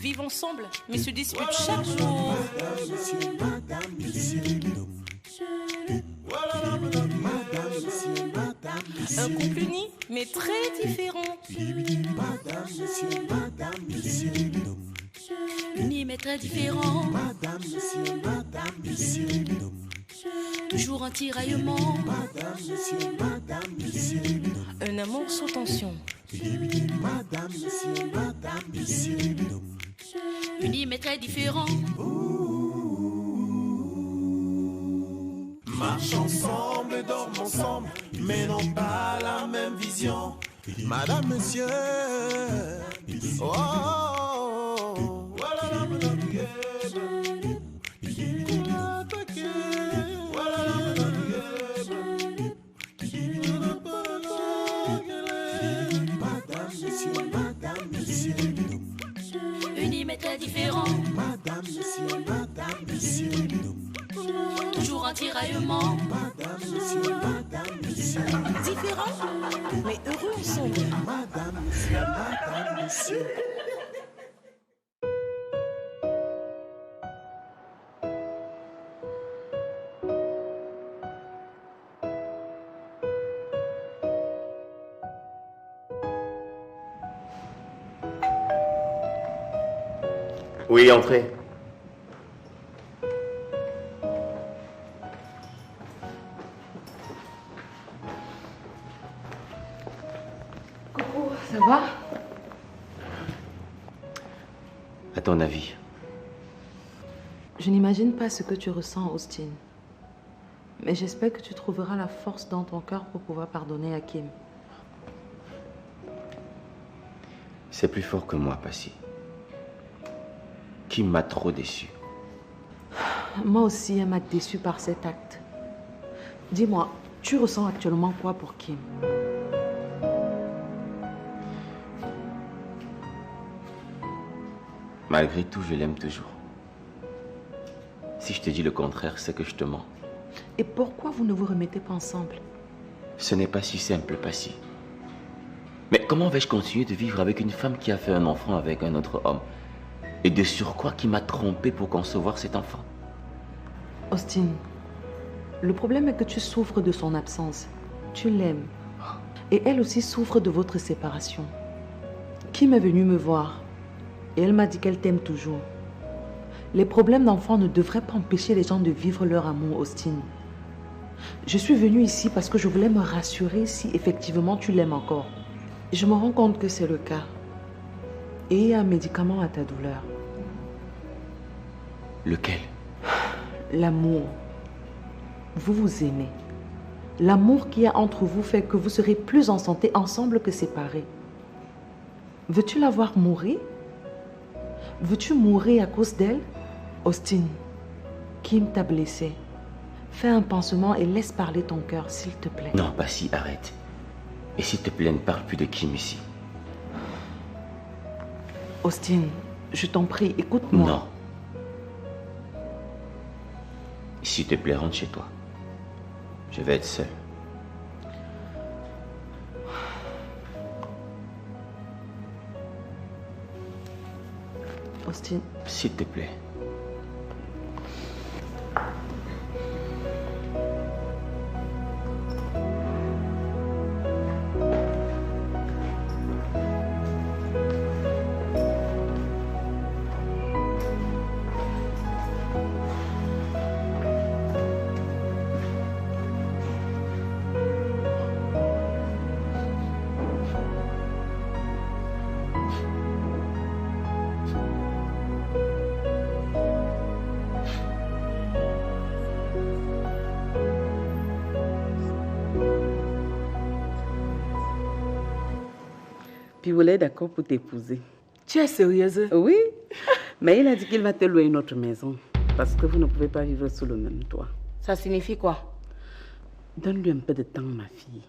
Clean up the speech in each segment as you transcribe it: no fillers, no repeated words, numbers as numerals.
vivent ensemble, mais se disputent chaque jour. Un couple uni, mais très différent. Uni, mais très différent. Toujours un tiraillement. Un amour sous tension. Unis mais très différents. Marche ensemble, dorment ensemble, mais n'ont pas la même vision. Madame, monsieur. Oh, oh, oh. Voilà, madame, Unis mais très différents. madame, monsieur. Toujours un tiraillement. Madame, monsieur. Différents, mais heureux ensemble. Madame, monsieur. Oui, entrez. Coucou, ça va? À ton avis? Je n'imagine pas ce que tu ressens, Austin. Mais j'espère que tu trouveras la force dans ton cœur pour pouvoir pardonner à Kim. C'est plus fort que moi, Passy. Kim m'a trop déçu. Moi aussi, elle m'a déçue par cet acte. Dis-moi, tu ressens actuellement quoi pour Kim? Malgré tout, je l'aime toujours. Si je te dis le contraire, c'est que je te mens. Et pourquoi vous ne vous remettez pas ensemble? Ce n'est pas si simple, Passy. Mais comment vais-je continuer de vivre avec une femme qui a fait un enfant avec un autre homme? Et de surcroît qui m'a trompé pour concevoir cet enfant? Austin, le problème est que tu souffres de son absence. Tu l'aimes. Et elle aussi souffre de votre séparation. Kim est venue me voir et elle m'a dit qu'elle t'aime toujours. Les problèmes d'enfants ne devraient pas empêcher les gens de vivre leur amour, Austin. Je suis venue ici parce que je voulais me rassurer si effectivement tu l'aimes encore. Je me rends compte que c'est le cas. Et il y a un médicament à ta douleur. Lequel? L'amour. Vous vous aimez. L'amour qu'il y a entre vous fait que vous serez plus en santé ensemble que séparés. Veux-tu la voir mourir? Veux-tu mourir à cause d'elle? Austin, Kim t'a blessé. Fais un pansement et laisse parler ton cœur, s'il te plaît. Non, Passy, arrête. Et s'il te plaît, ne parle plus de Kim ici. Austin, je t'en prie, écoute-moi. Non. S'il te plaît, rentre chez toi. Je vais être seul. Austin. S'il te plaît. Pivolet est d'accord pour t'épouser. Tu es sérieuse? Oui, mais il a dit qu'il va te louer une autre maison parce que vous ne pouvez pas vivre sous le même toit. Ça signifie quoi? Donne-lui un peu de temps, ma fille.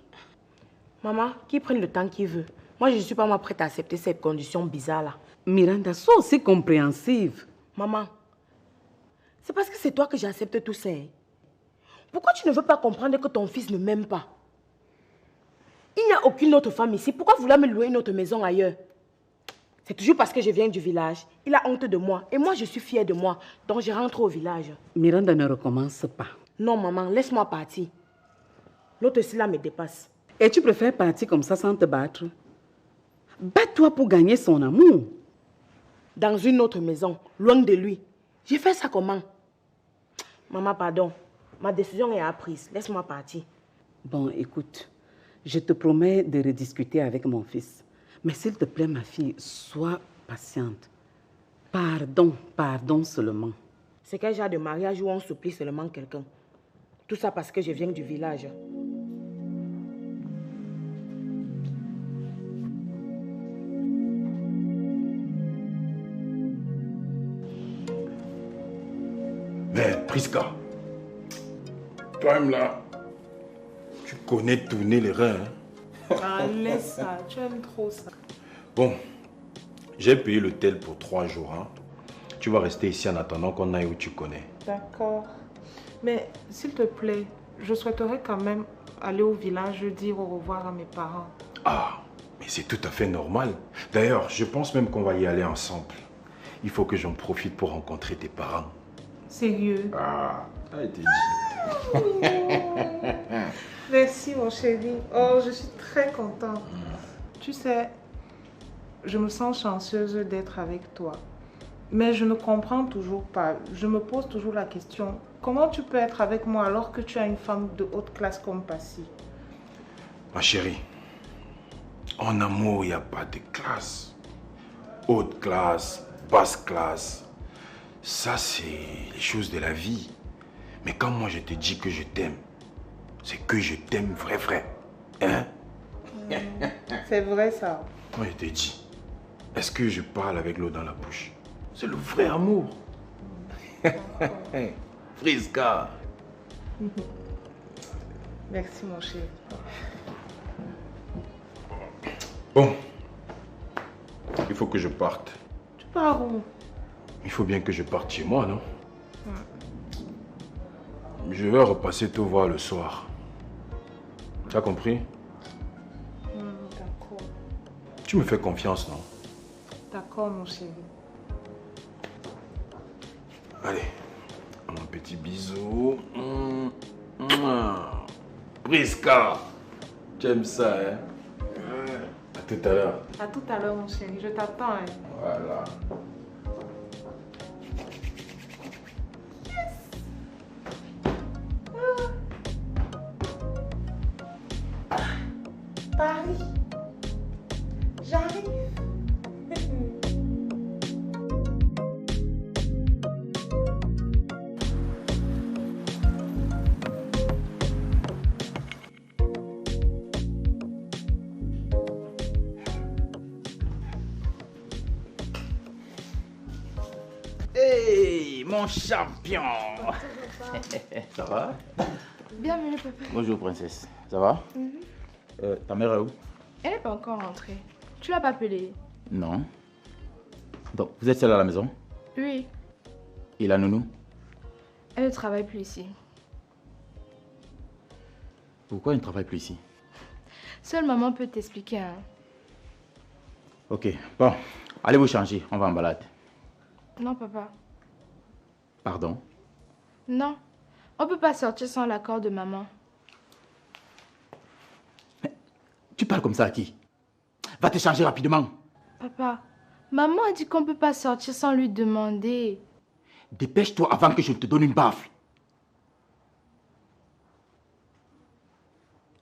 Maman, qu'il prenne le temps qu'il veut. Moi, je ne suis pas moi prête à accepter cette condition bizarre-là. Miranda, sois aussi compréhensive. Maman, c'est parce que c'est toi que j'accepte tout ça. Pourquoi tu ne veux pas comprendre que ton fils ne m'aime pas? Il n'y a aucune autre femme ici. Pourquoi vouloir me louer une autre maison ailleurs? C'est toujours parce que je viens du village. Il a honte de moi. Et moi, je suis fière de moi. Donc, je rentre au village. Miranda ne recommence pas. Non, maman, laisse-moi partir. L'autre aussi là me dépasse. Et tu préfères partir comme ça sans te battre? Bats-toi pour gagner son amour. Dans une autre maison, loin de lui. J'ai fait ça comment? Maman, pardon. Ma décision est apprise. Laisse-moi partir. Bon, écoute, je te promets de rediscuter avec mon fils. Mais s'il te plaît, ma fille, sois patiente. Pardon seulement. C'est quel genre de mariage où on supplie seulement quelqu'un? Tout ça parce que je viens du village. Mais Priska, toi-même là, tu connais tourner les reins. Hein? Ah, laisse ça, tu aimes trop ça. Bon, j'ai payé l'hôtel pour 3 jours. Hein? Tu vas rester ici en attendant qu'on aille où tu connais. D'accord. Mais s'il te plaît, je souhaiterais quand même aller au village dire au revoir à mes parents. Ah, mais c'est tout à fait normal. D'ailleurs, je pense même qu'on va y aller ensemble. Il faut que j'en profite pour rencontrer tes parents. Sérieux? Ah, ça a été dit. Merci mon chéri. Oh, je suis très contente. Tu sais, je me sens chanceuse d'être avec toi. Mais je ne comprends toujours pas. Je me pose toujours la question. Comment tu peux être avec moi alors que tu as une femme de haute classe comme Passy? Ma chérie, en amour, il n'y a pas de classe. Haute classe, basse classe. Ça, c'est les choses de la vie. Mais quand moi je te dis que je t'aime, c'est que je t'aime vrai. Hein? C'est vrai ça. Moi je te dis, est-ce que je parle avec l'eau dans la bouche? C'est le vrai amour. Friska. Merci mon chéri. Bon, il faut que je parte. Tu pars où? Il faut bien que je parte chez moi, non? Je vais repasser te voir le soir. Tu as compris? D'accord. Tu me fais confiance, non? D'accord mon chéri. Allez, un petit bisou. Priska, tu aimes ça, hein? À tout à l'heure. À tout à l'heure mon chéri, je t'attends. Hein. Voilà. Paris, j'arrive. Hey, mon champion. Ça va? Bienvenue, papa. Bonjour, princesse. Ça va? Ta mère est où? Elle n'est pas encore rentrée. Tu l'as pas appelée? Non. Donc, vous êtes seule à la maison? Oui. Et la nounou? Elle ne travaille plus ici. Pourquoi elle ne travaille plus ici? Seule maman peut t'expliquer. Hein. Ok, bon. Allez vous changer, on va en balade. Non, papa. Pardon? Non. On peut pas sortir sans l'accord de maman. Tu parles comme ça à qui? Va te changer rapidement. Papa, maman a dit qu'on peut pas sortir sans lui demander. Dépêche-toi avant que je ne te donne une bafle.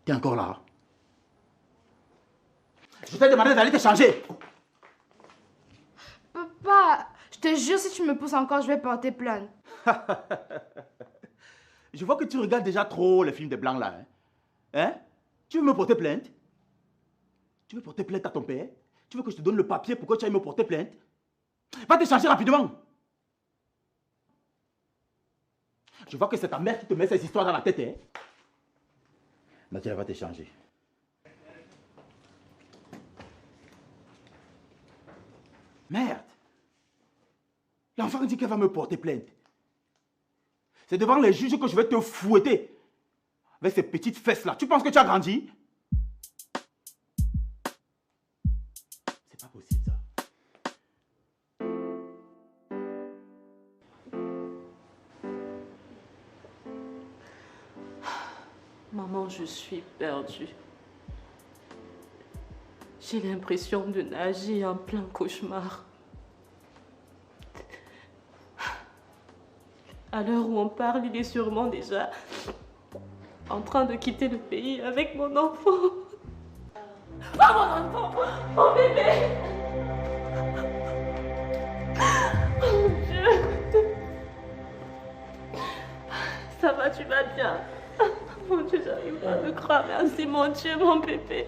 T'es encore là? Je t'ai demandé d'aller te changer. Papa, je te jure, si tu me pousses encore, je vais porter plainte. Je vois que tu regardes déjà trop les films de blancs là. Hein? Tu veux me porter plainte? Tu veux porter plainte à ton père? Tu veux que je te donne le papier pour que tu ailles me porter plainte? Va te changer rapidement. Je vois que c'est ta mère qui te met ces histoires dans la tête. Hein? Nadia va te changer. Merde! L'enfant dit qu'elle va me porter plainte. C'est devant les juges que je vais te fouetter. Avec ces petites fesses là. Tu penses que tu as grandi? C'est pas possible ça. Maman, je suis perdue. J'ai l'impression de nager en plein cauchemar. À l'heure où on parle, il est sûrement déjà en train de quitter le pays avec mon enfant. Oh, mon enfant! Mon bébé! Oh, mon Dieu! Ça va, tu vas bien? Mon Dieu, j'arrive pas à le croire. Merci, mon Dieu, mon bébé.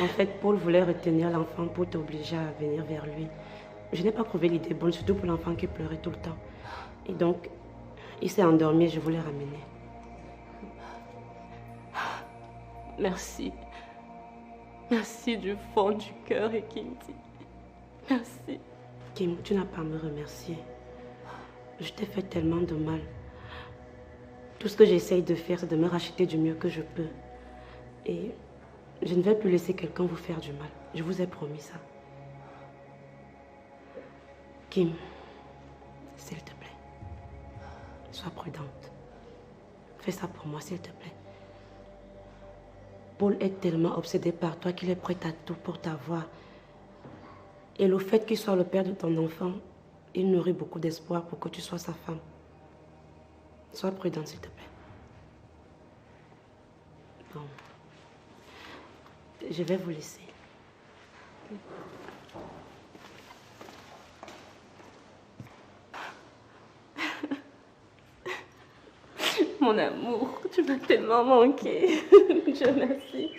En fait, Paul voulait retenir l'enfant pour t'obliger à venir vers lui. Je n'ai pas trouvé l'idée bonne, surtout pour l'enfant qui pleurait tout le temps. Et donc, il s'est endormi et je voulais ramener. Merci. Merci du fond du cœur, Ekindi. Merci. Kim, tu n'as pas à me remercier. Je t'ai fait tellement de mal. Tout ce que j'essaye de faire, c'est de me racheter du mieux que je peux. Et je ne vais plus laisser quelqu'un vous faire du mal. Je vous ai promis ça. Kim, s'il te plaît, sois prudente. Fais ça pour moi, s'il te plaît. Paul est tellement obsédé par toi qu'il est prêt à tout pour t'avoir. Et le fait qu'il soit le père de ton enfant, il nourrit beaucoup d'espoir pour que tu sois sa femme. Sois prudente, s'il te plaît. Bon. Je vais vous laisser. Mon amour, tu m'as tellement manqué. Dieu merci.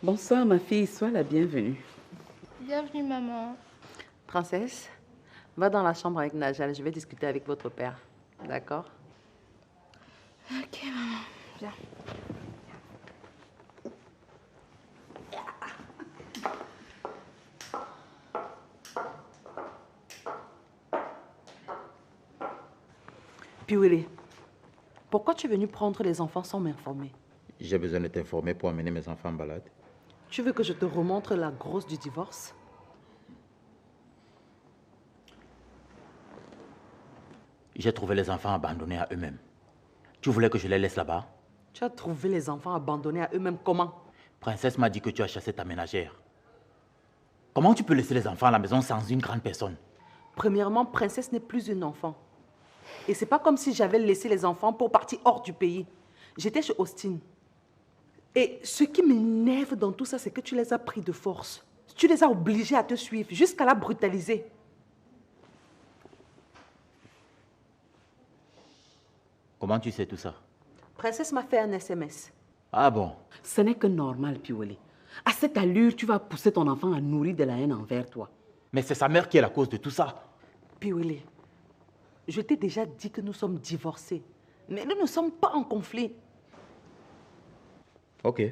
Bonsoir ma fille, sois la bienvenue. Bienvenue, maman. Princesse, va dans la chambre avec Najal, je vais discuter avec votre père. D'accord? Ok, maman. Viens. Puis Willy, pourquoi tu es venu prendre les enfants sans m'informer? J'ai besoin de t'informer pour amener mes enfants en balade. Tu veux que je te remontre la grosse du divorce? J'ai trouvé les enfants abandonnés à eux-mêmes. Tu voulais que je les laisse là-bas? Tu as trouvé les enfants abandonnés à eux-mêmes comment? Princesse m'a dit que tu as chassé ta ménagère. Comment tu peux laisser les enfants à la maison sans une grande personne? Premièrement, Princesse n'est plus une enfant. Et c'est pas comme si j'avais laissé les enfants pour partir hors du pays. J'étais chez Austin. Et ce qui m'énerve dans tout ça, c'est que tu les as pris de force. Tu les as obligés à te suivre, jusqu'à la brutaliser. Comment tu sais tout ça? Princesse m'a fait un SMS. Ah bon? Ce n'est que normal, Piwele. À cette allure, tu vas pousser ton enfant à nourrir de la haine envers toi. Mais c'est sa mère qui est la cause de tout ça. Piwele, je t'ai déjà dit que nous sommes divorcés. Mais nous ne sommes pas en conflit. Ok.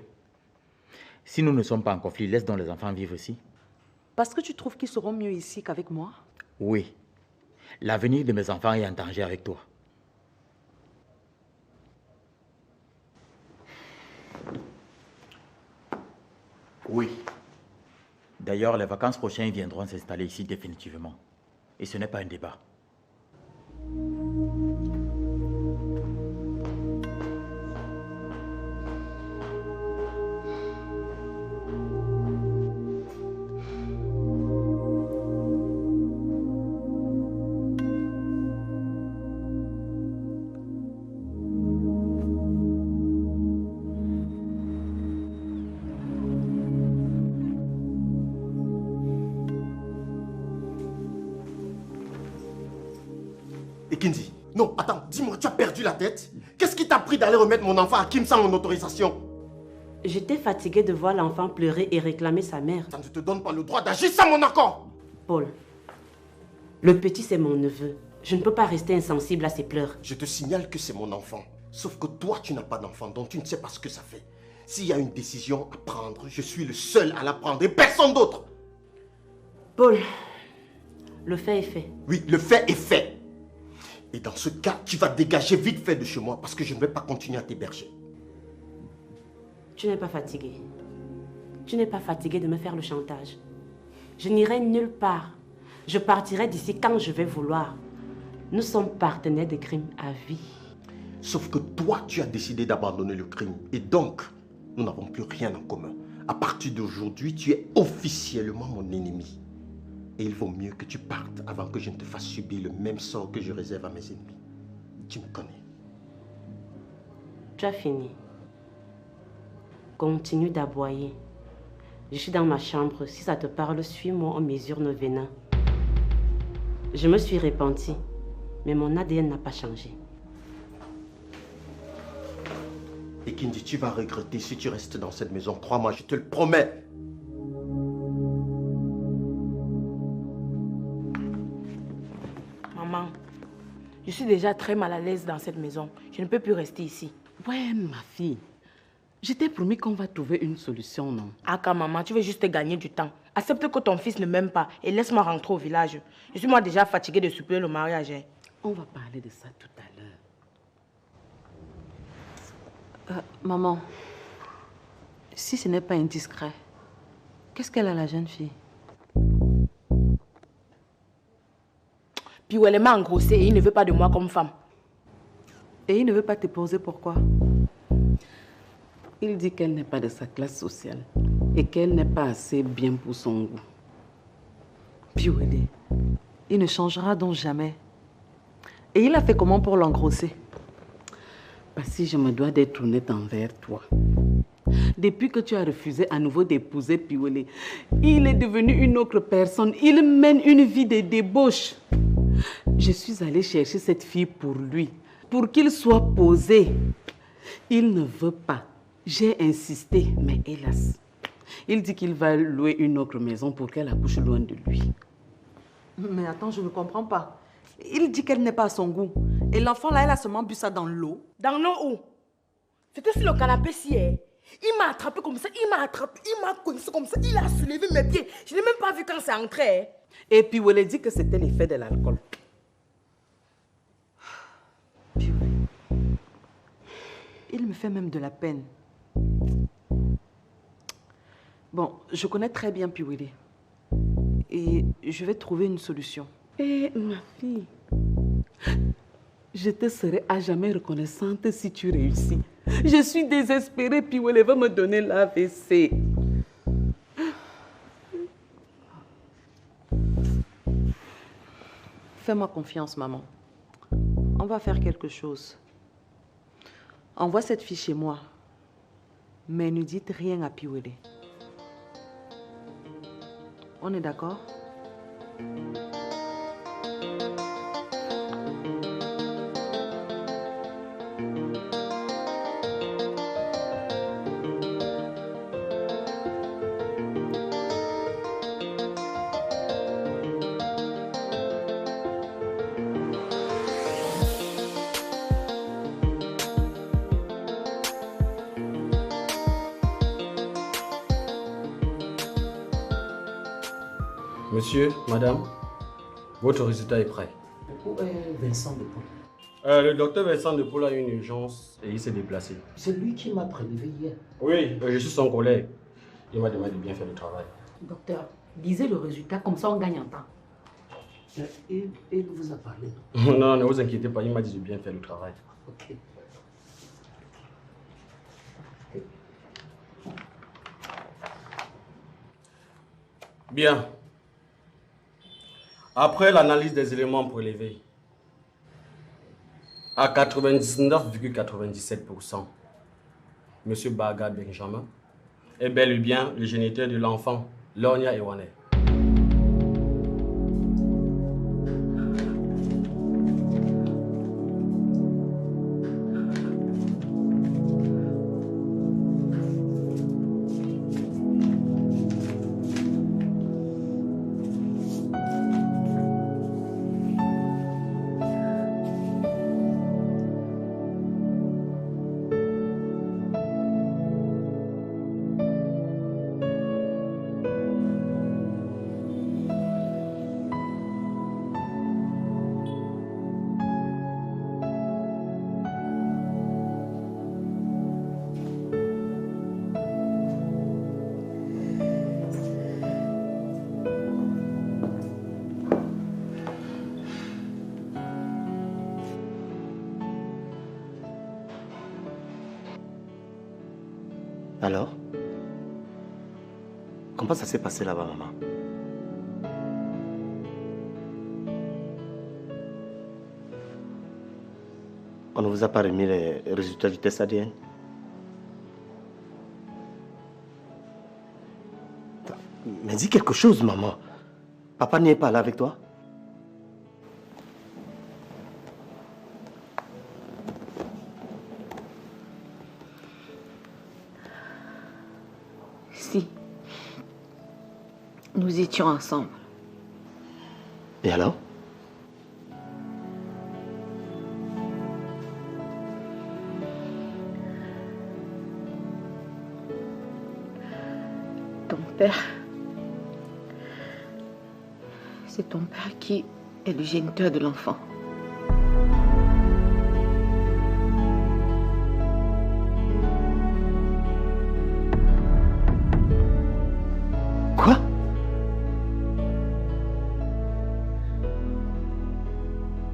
Si nous ne sommes pas en conflit, laisse donc les enfants vivre ici. Parce que tu trouves qu'ils seront mieux ici qu'avec moi? Oui. L'avenir de mes enfants est en danger avec toi. Oui. D'ailleurs, les vacances prochaines viendront s'installer ici définitivement. Et ce n'est pas un débat. Ekindi, non, attends, dis-moi, tu as perdu la tête? Qu'est-ce qui t'a pris d'aller remettre mon enfant à Kim sans mon autorisation? J'étais fatiguée de voir l'enfant pleurer et réclamer sa mère. Ça ne te donne pas le droit d'agir sans mon accord. Paul, le petit c'est mon neveu. Je ne peux pas rester insensible à ses pleurs. Je te signale que c'est mon enfant. Sauf que toi, tu n'as pas d'enfant, donc tu ne sais pas ce que ça fait. S'il y a une décision à prendre, je suis le seul à la prendre et personne d'autre. Paul, le fait est fait. Oui, le fait est fait. Et dans ce cas, tu vas dégager vite fait de chez moi parce que je ne vais pas continuer à t'héberger. Tu n'es pas fatigué. Tu n'es pas fatigué de me faire le chantage. Je n'irai nulle part. Je partirai d'ici quand je vais vouloir. Nous sommes partenaires de crime à vie. Sauf que toi, tu as décidé d'abandonner le crime. Et donc, nous n'avons plus rien en commun. À partir d'aujourd'hui, tu es officiellement mon ennemi. Et il vaut mieux que tu partes avant que je ne te fasse subir le même sort que je réserve à mes ennemis. Tu me connais. Tu as fini. Continue d'aboyer. Je suis dans ma chambre. Si ça te parle, suis-moi, on mesure nos venins. Je me suis repentie, mais mon ADN n'a pas changé. Et Kindi, tu vas regretter si tu restes dans cette maison. Crois-moi, je te le promets. Maman, je suis déjà très mal à l'aise dans cette maison. Je ne peux plus rester ici. Ouais, ma fille. Je t'ai promis qu'on va trouver une solution, non? Aka, maman, tu veux juste gagner du temps. Accepte que ton fils ne m'aime pas et laisse-moi rentrer au village. Je suis moi déjà fatiguée de supplier le mariage. On va parler de ça tout à l'heure. Maman, si ce n'est pas indiscret, qu'est-ce qu'elle a, la jeune fille? Puis elle m'a engrossée et il ne veut pas de moi comme femme. Et il ne veut pas t'épouser, pourquoi? Il dit qu'elle n'est pas de sa classe sociale et qu'elle n'est pas assez bien pour son goût. Piouélé, il ne changera donc jamais. Et il a fait comment pour l'engrosser? Parce que je me dois d'être honnête envers toi. Depuis que tu as refusé à nouveau d'épouser Piouélé, il est devenu une autre personne. Il mène une vie de débauche. Je suis allée chercher cette fille pour lui, pour qu'il soit posé. Il ne veut pas. J'ai insisté, mais hélas, il dit qu'il va louer une autre maison pour qu'elle accouche loin de lui. Mais attends, je ne comprends pas. Il dit qu'elle n'est pas à son goût. Et l'enfant là, elle a seulement bu ça dans l'eau. Dans l'eau où? C'était sur le canapé-ci. Il m'a attrapé comme ça, il m'a coincé comme ça, il a soulevé mes pieds. Je n'ai même pas vu quand c'est entré. Et puis, on a dit que c'était l'effet de l'alcool. Il me fait même de la peine. Bon, je connais très bien Piouélé. Et je vais trouver une solution. Eh, ma fille, je te serai à jamais reconnaissante si tu réussis. Je suis désespérée, Piouélé va me donner l'AVC. Fais-moi confiance, maman. On va faire quelque chose. Envoie cette fille chez moi. Mais ne dites rien à Piouélé. On est d'accord? Monsieur, madame, votre résultat est prêt. Où est Vincent Depaul? Le docteur Vincent Depaul a une urgence et il s'est déplacé. C'est lui qui m'a prélevé hier. Oui, je suis son collègue. Il m'a demandé de bien faire le travail. Docteur, lisez le résultat, comme ça on gagne en temps. Il vous a parlé? Non, ne vous inquiétez pas, il m'a dit de bien faire le travail. Ok. Bien. Après l'analyse des éléments prélevés, à 99,97%, M. Baga Benjamin est bel et bien le géniteur de l'enfant, Lornia Ewane. Comment ça s'est passé là-bas, maman? On ne vous a pas remis les résultats du test ADN? Mais dis quelque chose, maman. Papa n'y est pas là avec toi? Si. Nous étions ensemble. Et alors? Ton père... C'est ton père qui est le géniteur de l'enfant. Quoi?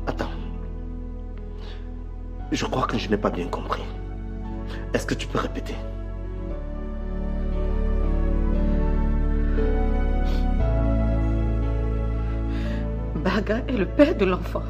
Attends. Je crois que je n'ai pas bien compris. Est-ce que tu peux répéter? Baga est le père de l'enfant.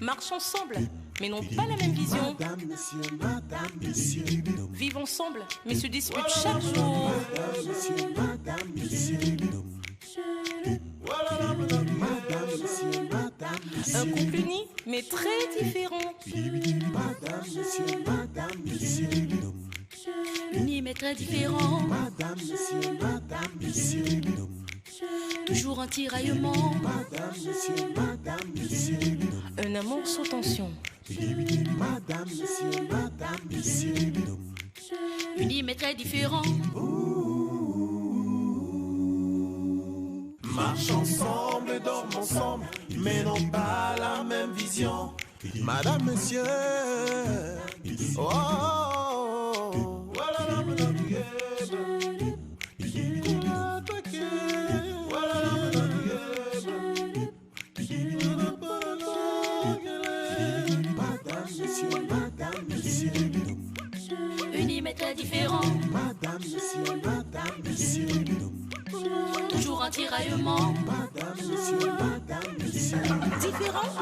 Marchent ensemble, mais n'ont pas la même vision. Vivent ensemble, mais se disputent chaque jour. Un couple uni, mais très différent. Uni, mais très différent. Toujours un tiraillement. Un amour sous tension. Unis mais très différents. Marchent ensemble, dorment ensemble, mais n'ont pas la même vision. Madame, monsieur. Oh, oh, oh. Voilà, madame, Unis mais très différents. Madame, monsieur, toujours un tiraillement. Madame, monsieur, différents,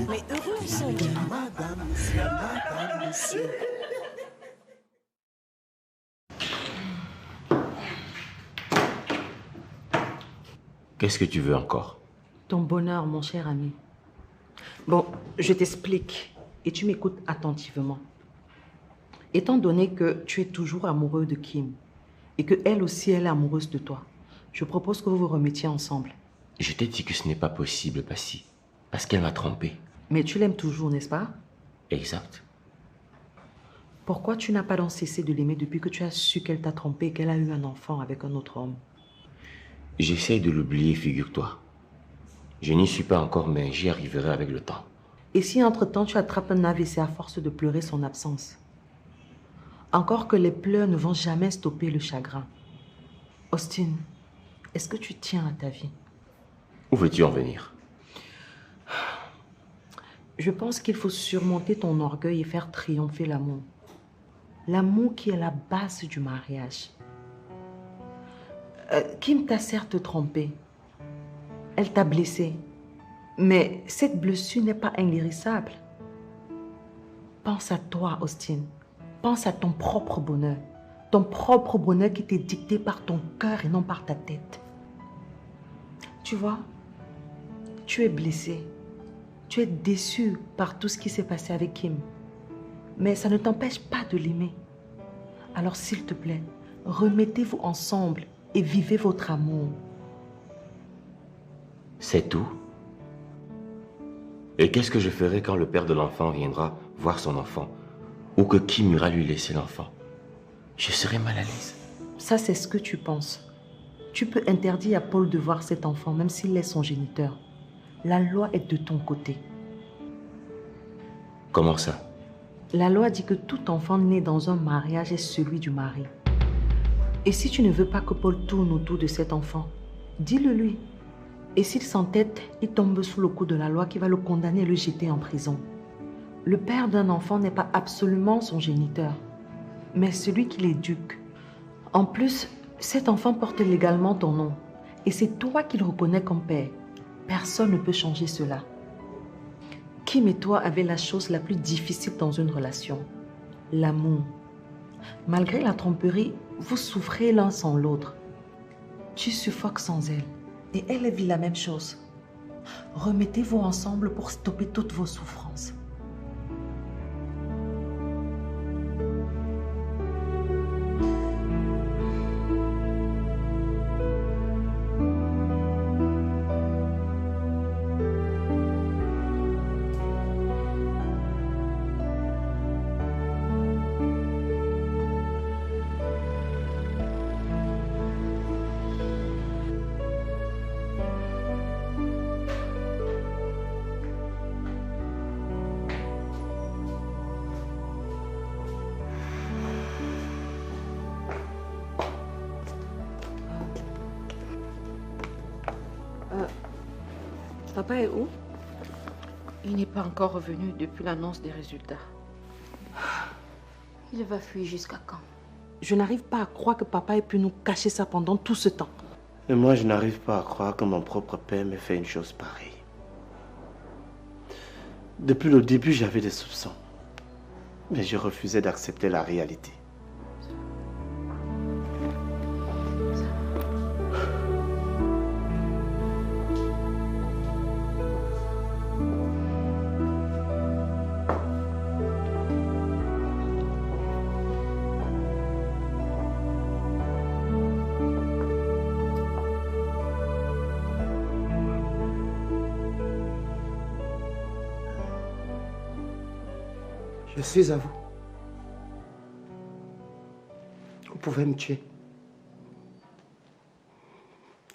mais heureux ensemble. Madame, monsieur. Qu'est-ce que tu veux encore? Ton bonheur, mon cher ami. Bon, je t'explique et tu m'écoutes attentivement. Étant donné que tu es toujours amoureux de Kim et que elle aussi elle est amoureuse de toi, je propose que vous vous remettiez ensemble. Je t'ai dit que ce n'est pas possible, Passy. Parce qu'elle m'a trompé. Mais tu l'aimes toujours, n'est-ce pas? Exact. Pourquoi tu n'as pas donc cessé de l'aimer depuis que tu as su qu'elle t'a trompé et qu'elle a eu un enfant avec un autre homme? J'essaie de l'oublier, figure-toi. Je n'y suis pas encore, mais j'y arriverai avec le temps. Et si entre-temps tu attrapes un AVC à force de pleurer son absence? Encore que les pleurs ne vont jamais stopper le chagrin. Austin, est-ce que tu tiens à ta vie? Où veux-tu en venir? Je pense qu'il faut surmonter ton orgueil et faire triompher l'amour. L'amour qui est la base du mariage. Kim t'a certes trompé. Elle t'a blessé. Mais cette blessure n'est pas inguérissable. Pense à toi, Austin. Pense à ton propre bonheur. Ton propre bonheur qui t'est dicté par ton cœur et non par ta tête. Tu vois, tu es blessé. Tu es déçu par tout ce qui s'est passé avec Kim. Mais ça ne t'empêche pas de l'aimer. Alors s'il te plaît, remettez-vous ensemble et vivez votre amour. C'est tout? Et qu'est-ce que je ferai quand le père de l'enfant viendra voir son enfant? Ou que Kim ira lui laisser l'enfant? Je serai mal à l'aise. Ça, c'est ce que tu penses. Tu peux interdire à Paul de voir cet enfant, même s'il est son géniteur. La loi est de ton côté. Comment ça? La loi dit que tout enfant né dans un mariage est celui du mari. Et si tu ne veux pas que Paul tourne autour de cet enfant, dis-le lui. Et s'il s'entête, il tombe sous le coup de la loi qui va le condamner et le jeter en prison. Le père d'un enfant n'est pas absolument son géniteur, mais celui qui l'éduque. En plus, cet enfant porte légalement ton nom. Et c'est toi qui le reconnais comme père. Personne ne peut changer cela. Kim et toi avez la chose la plus difficile dans une relation, l'amour. Malgré la tromperie, vous souffrez l'un sans l'autre. Tu suffoques sans elle et elle vit la même chose. Remettez-vous ensemble pour stopper toutes vos souffrances. Papa est où? Il n'est pas encore revenu depuis l'annonce des résultats. Il va fuir jusqu'à quand? Je n'arrive pas à croire que papa ait pu nous cacher ça pendant tout ce temps. Et moi, je n'arrive pas à croire que mon propre père m'ait fait une chose pareille. Depuis le début, j'avais des soupçons. Mais je refusais d'accepter la réalité. Je suis à vous. Vous pouvez me tuer.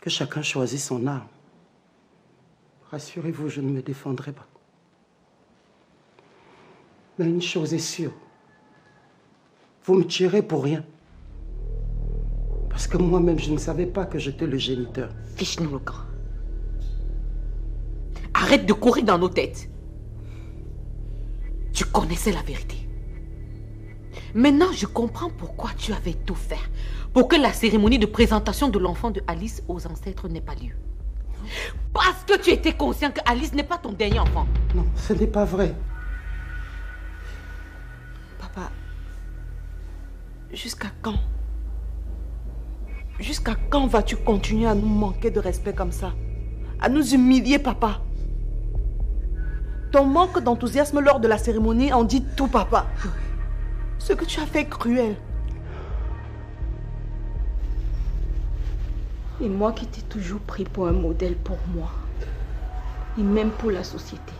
Que chacun choisisse son arme. Rassurez-vous, je ne me défendrai pas. Mais une chose est sûre. Vous me tuerez pour rien. Parce que moi-même, je ne savais pas que j'étais le géniteur. Fiche-nous le camp. Arrête de courir dans nos têtes. Tu connaissais la vérité. Maintenant, je comprends pourquoi tu avais tout fait pour que la cérémonie de présentation de l'enfant de Alice aux ancêtres n'ait pas lieu. Parce que tu étais conscient que Alice n'est pas ton dernier enfant. Non, ce n'est pas vrai. Papa, jusqu'à quand? Jusqu'à quand vas-tu continuer à nous manquer de respect comme ça? À nous humilier, papa? Ton manque d'enthousiasme lors de la cérémonie en dit tout, papa. Ce que tu as fait est cruel. Et moi qui t'ai toujours pris pour un modèle pour moi. Et même pour la société.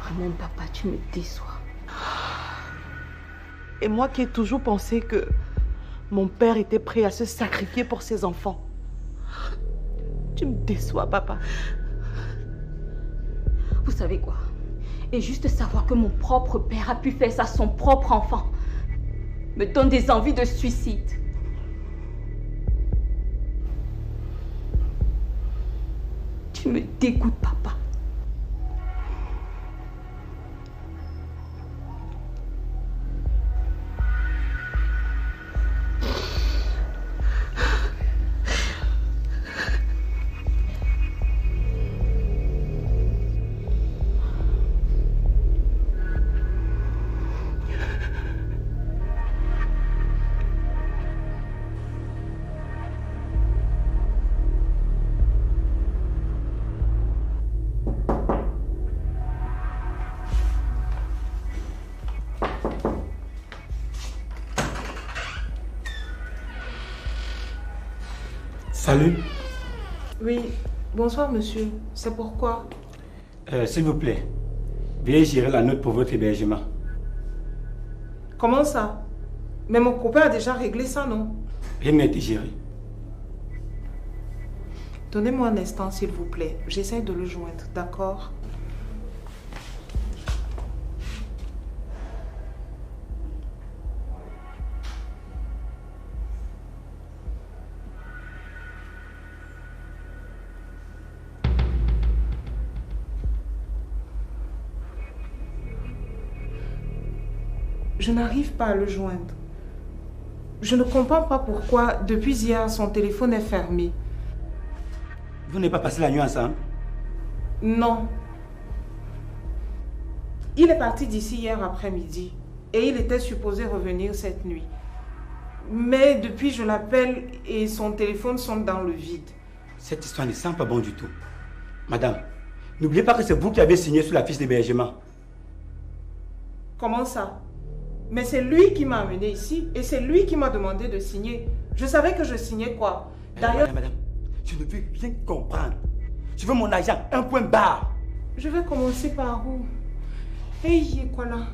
Vraiment, papa, tu me déçois. Et moi qui ai toujours pensé que mon père était prêt à se sacrifier pour ses enfants. Tu me déçois, papa. Vous savez quoi? Et juste savoir que mon propre père a pu faire ça à son propre enfant me donne des envies de suicide. Tu me dégoûtes, papa. Salut. Oui, bonsoir monsieur. C'est pourquoi? S'il vous plaît, veuillez gérer la note pour votre hébergement. Comment ça? Mais mon copain a déjà réglé ça, non? Rien n'a été géré. Donnez-moi un instant, s'il vous plaît. J'essaie de le joindre, d'accord? Je n'arrive pas à le joindre. Je ne comprends pas pourquoi, depuis hier, son téléphone est fermé. Vous n'avez pas passé la nuit ensemble? Non. Il est parti d'ici hier après-midi et il était supposé revenir cette nuit. Mais depuis, je l'appelle et son téléphone sonne dans le vide. Cette histoire ne sent pas bon du tout. Madame, n'oubliez pas que c'est vous qui avez signé sur la fiche d'hébergement. Comment ça? Mais c'est lui qui m'a amené ici et c'est lui qui m'a demandé de signer. Je savais que je signais quoi? D'ailleurs... Madame, je ne veux rien comprendre. Je veux mon argent, un point barre. Je vais commencer par où? Hey, quoi là?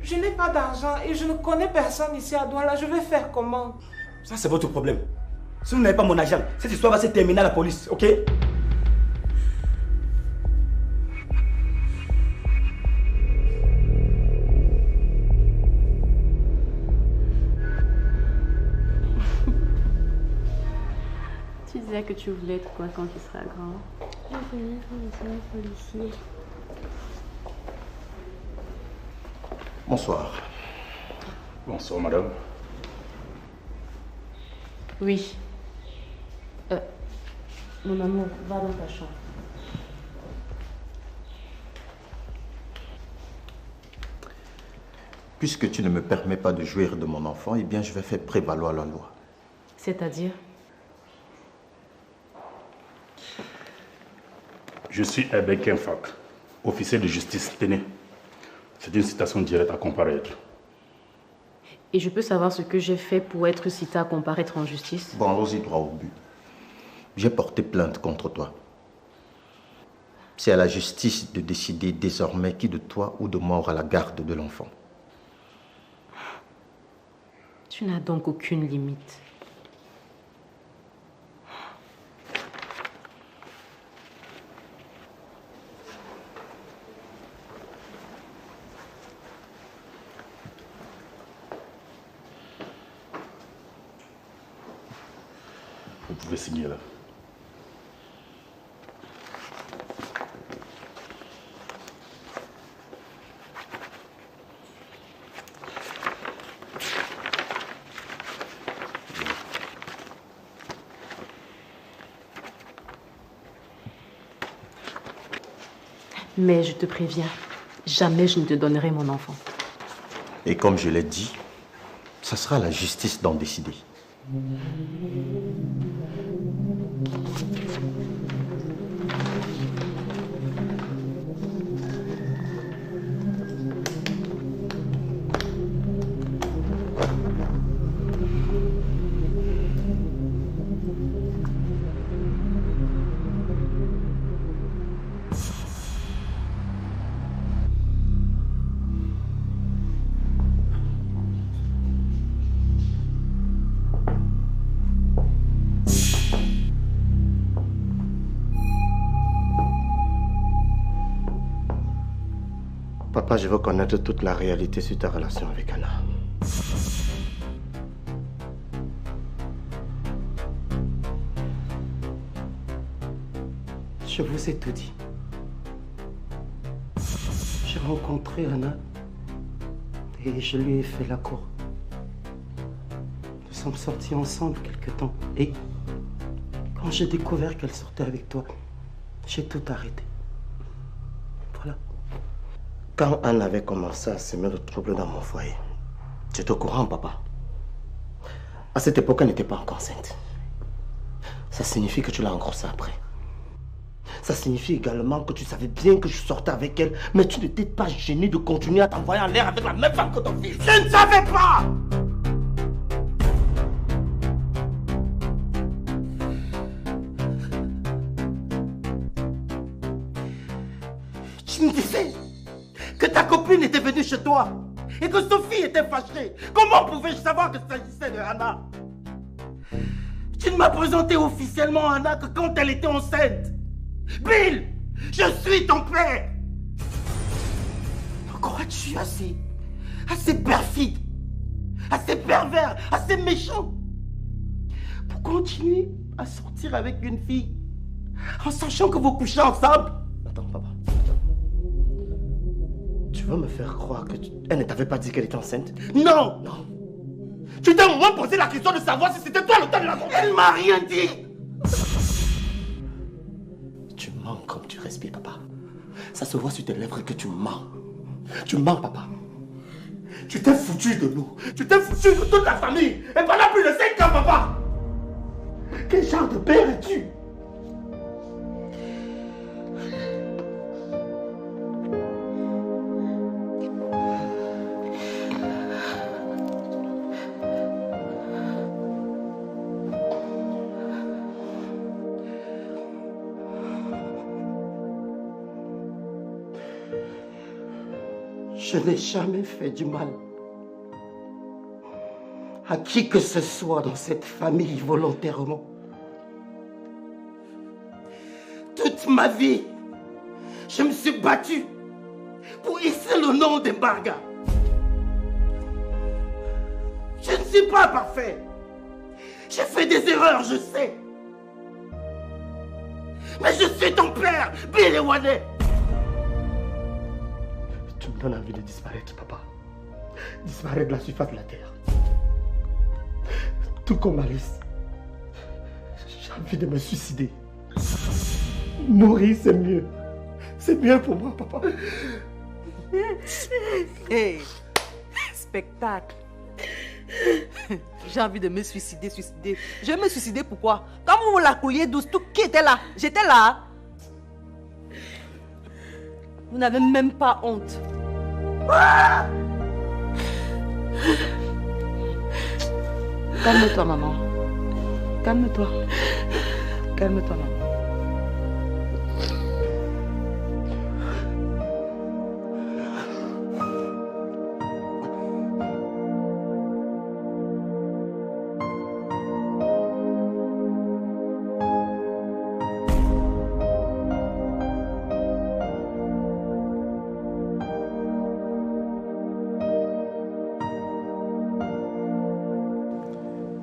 Je n'ai pas d'argent et je ne connais personne ici à Douala. Je vais faire comment? Ça, c'est votre problème. Si vous n'avez pas mon argent, cette histoire va se terminer à la police, ok? Tu disais que tu voulais être quoi quand tu seras grand? Je voulais être un policier. Bonsoir. Bonsoir, madame. Oui. Mon amour, va dans ta chambre. Puisque tu ne me permets pas de jouir de mon enfant, eh bien je vais faire prévaloir la loi. C'est-à-dire? Je suis Ebek Kenfak, officier de justice. Tenez, c'est une citation directe à comparaître. Et je peux savoir ce que j'ai fait pour être cité à comparaître en justice? Bon, allons-y droit au but. J'ai porté plainte contre toi. C'est à la justice de décider désormais qui de toi ou de moi aura la garde de l'enfant. Tu n'as donc aucune limite. Vous pouvez signer là. Mais je te préviens, jamais je ne te donnerai mon enfant. Et comme je l'ai dit, ça sera à la justice d'en décider. Papa, je veux connaître toute la réalité sur ta relation avec Anna. Je vous ai tout dit. J'ai rencontré Anna et je lui ai fait la cour. Nous sommes sortis ensemble quelque temps et quand j'ai découvert qu'elle sortait avec toi, j'ai tout arrêté. Voilà. Quand Anne avait commencé à semer le trouble dans mon foyer, tu es au courant, papa. À cette époque, elle n'était pas encore enceinte. Ça signifie que tu l'as engrossée après. Ça signifie également que tu savais bien que je sortais avec elle, mais tu n'étais pas gêné de continuer à t'envoyer en l'air avec la même femme que ton fils. Je ne savais pas! Tu me disais que ta copine était venue chez toi et que Sophie était fâchée. Comment pouvais-je savoir qu'il s'agissait de Anna? Tu ne m'as présenté officiellement Anna que quand elle était enceinte. Bill, je suis ton père. Crois-tu assez perfide, assez pervers, assez méchant pour continuer à sortir avec une fille en sachant que vous couchez ensemble? Attends, papa. Tu veux me faire croire que elle ne t'avait pas dit qu'elle était enceinte? Non! Non! Tu t'es au moins posé la question de savoir si c'était toi l'auteur de la grossesse? Elle m'a rien dit! Tu mens comme tu respires, papa. Ça se voit sur tes lèvres que tu mens. Tu mens, papa. Tu t'es foutu de nous. Tu t'es foutu de toute la famille. Et pendant plus de 5 ans, papa. Quel genre de père es-tu? Je n'ai jamais fait du mal à qui que ce soit dans cette famille volontairement. Toute ma vie, je me suis battu pour hisser le nom d'Embarga. Je ne suis pas parfait. J'ai fait des erreurs, je sais. Mais je suis ton père, Bill Ewane. Tu me donnes envie de disparaître, papa. Disparaître de la surface de la terre. Tout comme Alice. J'ai envie de me suicider. Mourir, c'est mieux. C'est mieux pour moi, papa. Hey, spectacle. J'ai envie de me suicider. Je vais me suicider pourquoi? Quand vous la couliez douce, tout qui était là? J'étais là. Vous n'avez même pas honte. Calme-toi, maman. Calme-toi. Calme-toi, maman.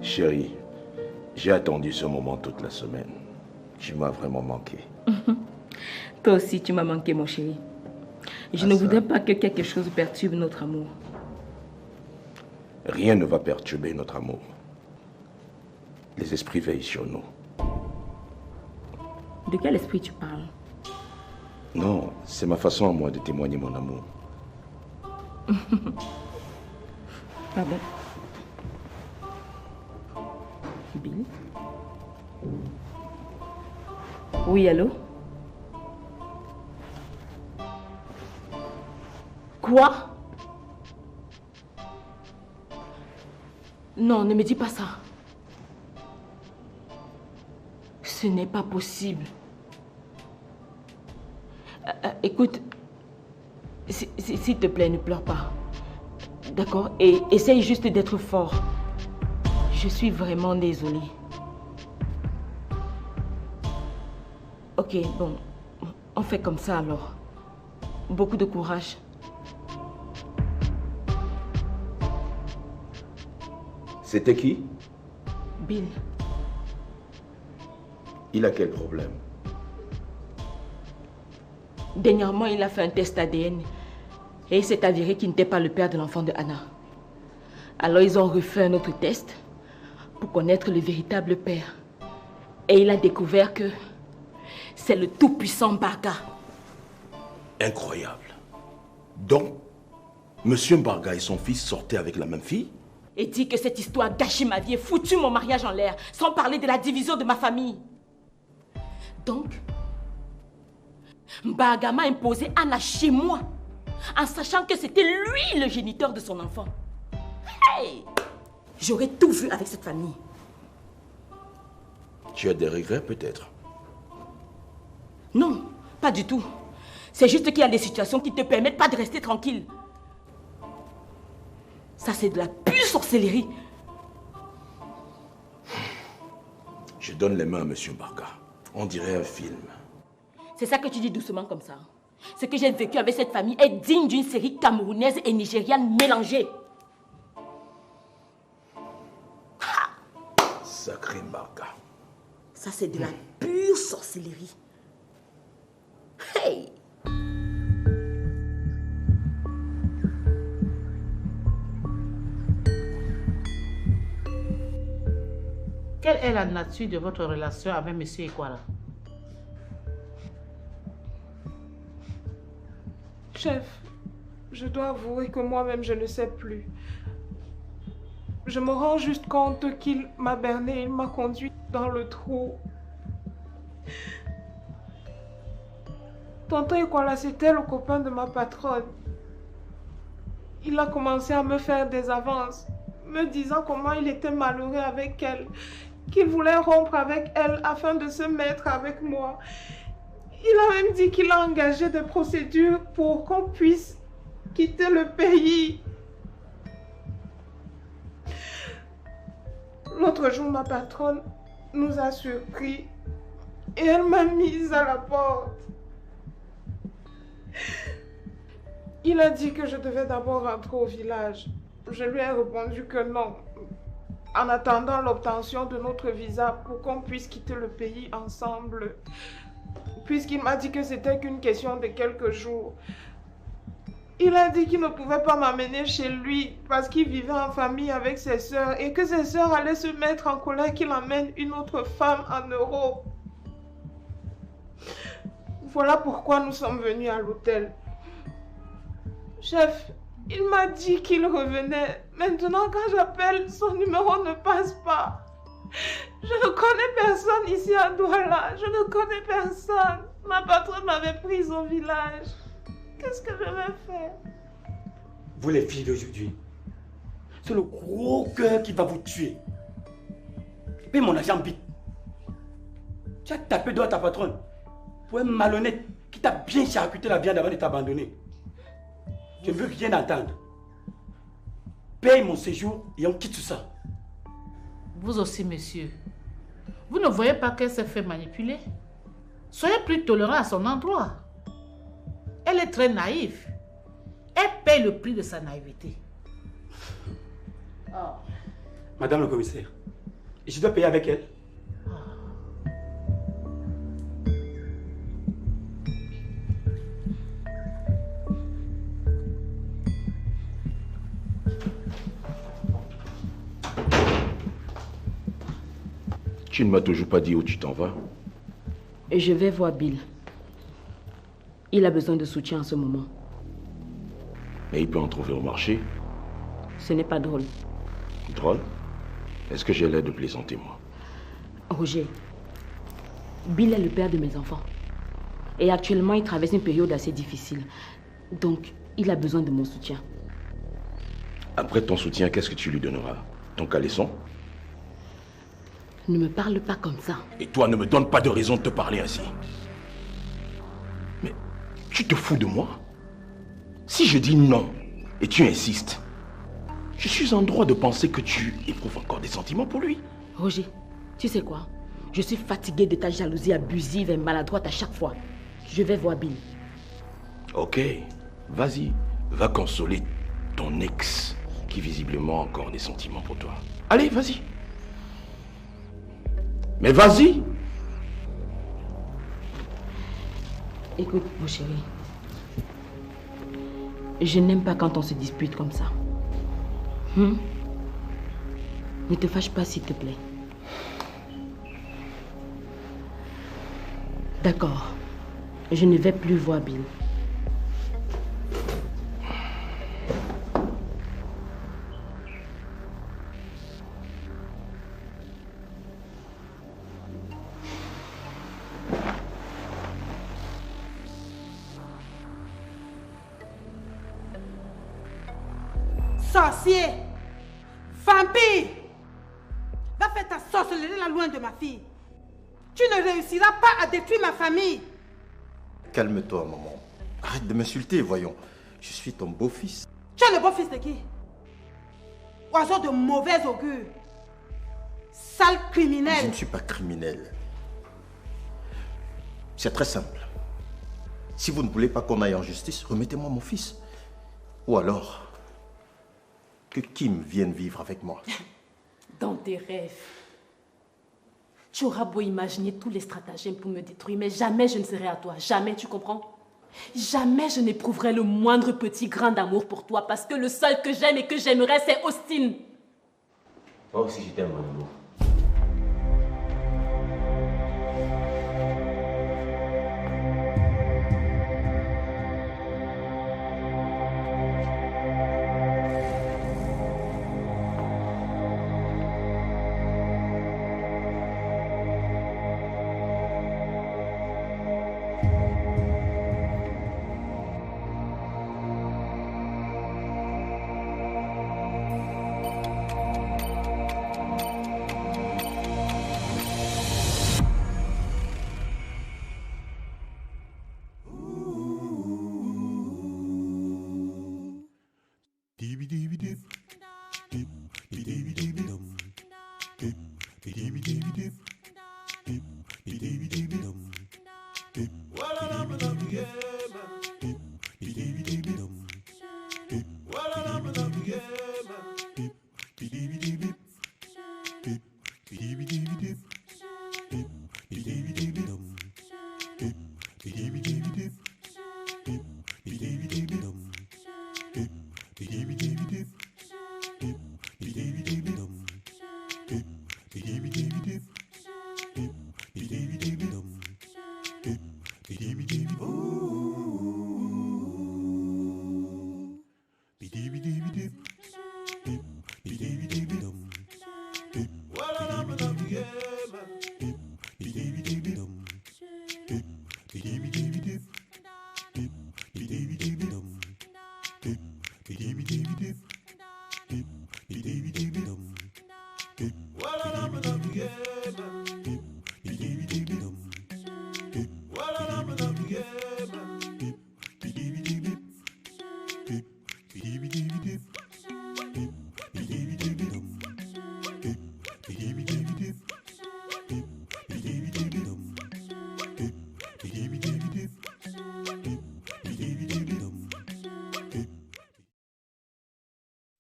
Chérie, j'ai attendu ce moment toute la semaine. Tu m'as vraiment manqué. Toi aussi, tu m'as manqué, mon chéri. Je ne voudrais pas que quelque chose perturbe notre amour. Rien ne va perturber notre amour. Les esprits veillent sur nous. De quel esprit tu parles? Non, c'est ma façon à moi de témoigner mon amour. Pardon. Bill? Oui, allô? Quoi? Non, ne me dis pas ça. Ce n'est pas possible. Écoute, s'il te plaît, ne pleure pas. D'accord? Et essaye juste d'être fort. Je suis vraiment désolée. Ok, bon, on fait comme ça alors. Beaucoup de courage. C'était qui? Bill. Il a quel problème? Dernièrement, il a fait un test ADN et il s'est avéré qu'il n'était pas le père de l'enfant de Anna. Alors ils ont refait un autre test pour connaître le véritable père. Et il a découvert que c'est le tout-puissant Mbarga. Incroyable. Donc, Monsieur Mbarga et son fils sortaient avec la même fille? Et dit que cette histoire a gâché ma vie et foutu mon mariage en l'air, sans parler de la division de ma famille. Donc, Mbarga m'a imposé Anna chez moi, en sachant que c'était lui le géniteur de son enfant. Hey! J'aurais tout vu avec cette famille. Tu as des regrets peut-être? Non, pas du tout. C'est juste qu'il y a des situations qui ne te permettent pas de rester tranquille. Ça, c'est de la pure sorcellerie. Je donne les mains à Monsieur Mbarga. On dirait un film. C'est ça que tu dis doucement comme ça. Ce que j'ai vécu avec cette famille est digne d'une série camerounaise et nigériane mélangée. Sacré Mbarga. Ça, c'est de la pure sorcellerie. Hey! Quelle est la nature de votre relation avec M. Ekwara? Chef, je dois avouer que moi-même je ne sais plus. Je me rends juste compte qu'il m'a berné, il m'a conduit dans le trou. Tonton Ekwara, c'était le copain de ma patronne. Il a commencé à me faire des avances, me disant comment il était malheureux avec elle, qu'il voulait rompre avec elle afin de se mettre avec moi. Il a même dit qu'il a engagé des procédures pour qu'on puisse quitter le pays. L'autre jour, ma patronne nous a surpris et elle m'a mise à la porte. Il a dit que je devais d'abord rentrer au village. Je lui ai répondu que non, en attendant l'obtention de notre visa pour qu'on puisse quitter le pays ensemble, puisqu'il m'a dit que c'était qu'une question de quelques jours. Il a dit qu'il ne pouvait pas m'amener chez lui parce qu'il vivait en famille avec ses sœurs et que ses sœurs allaient se mettre en colère qu'il amène une autre femme en Europe. Voilà pourquoi nous sommes venus à l'hôtel. Chef, il m'a dit qu'il revenait. Maintenant, quand j'appelle, son numéro ne passe pas. Je ne connais personne ici à Douala. Je ne connais personne. Ma patronne m'avait prise au village. Qu'est-ce que je vais faire? Vous les filles d'aujourd'hui, c'est le gros cœur qui va vous tuer. Paye mon argent vite. Tu as tapé devant ta patronne pour un malhonnête qui t'a bien charcuté la viande avant de t'abandonner. Je ne veux rien entendre. Paye mon séjour et on quitte ça. Vous aussi, monsieur. Vous ne voyez pas qu'elle s'est fait manipuler? Soyez plus tolérant à son endroit. Elle est très naïve. Elle paye le prix de sa naïveté. Oh. Madame le commissaire, je dois payer avec elle. Tu ne m'as toujours pas dit où tu t'en vas. Et je vais voir Bill. Il a besoin de soutien en ce moment. Mais il peut en trouver au marché. Ce n'est pas drôle. Drôle? Est-ce que j'ai l'air de plaisanter, moi? Roger, Bill est le père de mes enfants. Et actuellement, il traverse une période assez difficile. Donc, il a besoin de mon soutien. Après ton soutien, qu'est-ce que tu lui donneras? Ton caleçon? Ne me parle pas comme ça. Et toi, ne me donne pas de raison de te parler ainsi. Mais tu te fous de moi? Si je dis non et tu insistes, je suis en droit de penser que tu éprouves encore des sentiments pour lui. Roger, tu sais quoi? Je suis fatiguée de ta jalousie abusive et maladroite à chaque fois. Je vais voir Bill. Ok, vas-y, va consoler ton ex qui visiblement a encore des sentiments pour toi. Allez, vas-y. Mais vas-y. Écoute, mon chéri. Je n'aime pas quand on se dispute comme ça. Ne te fâche pas, s'il te plaît. D'accord. Je ne vais plus voir Bill. Sorcier! Vampire! Va faire ta sorcellerie là loin de ma fille. Tu ne réussiras pas à détruire ma famille. Calme-toi, maman. Arrête de m'insulter, voyons. Je suis ton beau-fils. Tu es le beau-fils de qui? Oiseau de mauvais augure. Sale criminel. Je ne suis pas criminel. C'est très simple. Si vous ne voulez pas qu'on aille en justice, remettez-moi mon fils. Ou alors, que Kim vienne vivre avec moi. Dans tes rêves. Tu auras beau imaginer tous les stratagèmes pour me détruire, mais jamais je ne serai à toi. Jamais, tu comprends? Jamais je n'éprouverai le moindre petit grain d'amour pour toi, parce que le seul que j'aime et que j'aimerais, c'est Austin. Moi aussi, je t'aime, mon amour.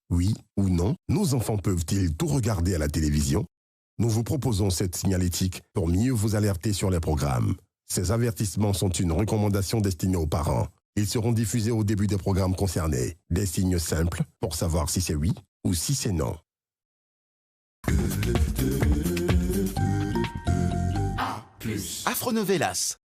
Oui ou non, nos enfants peuvent-ils tout regarder à la télévision? Nous vous proposons cette signalétique pour mieux vous alerter sur les programmes. Ces avertissements sont une recommandation destinée aux parents. Ils seront diffusés au début des programmes concernés. Des signes simples pour savoir si c'est oui ou si c'est non. Afronovelas,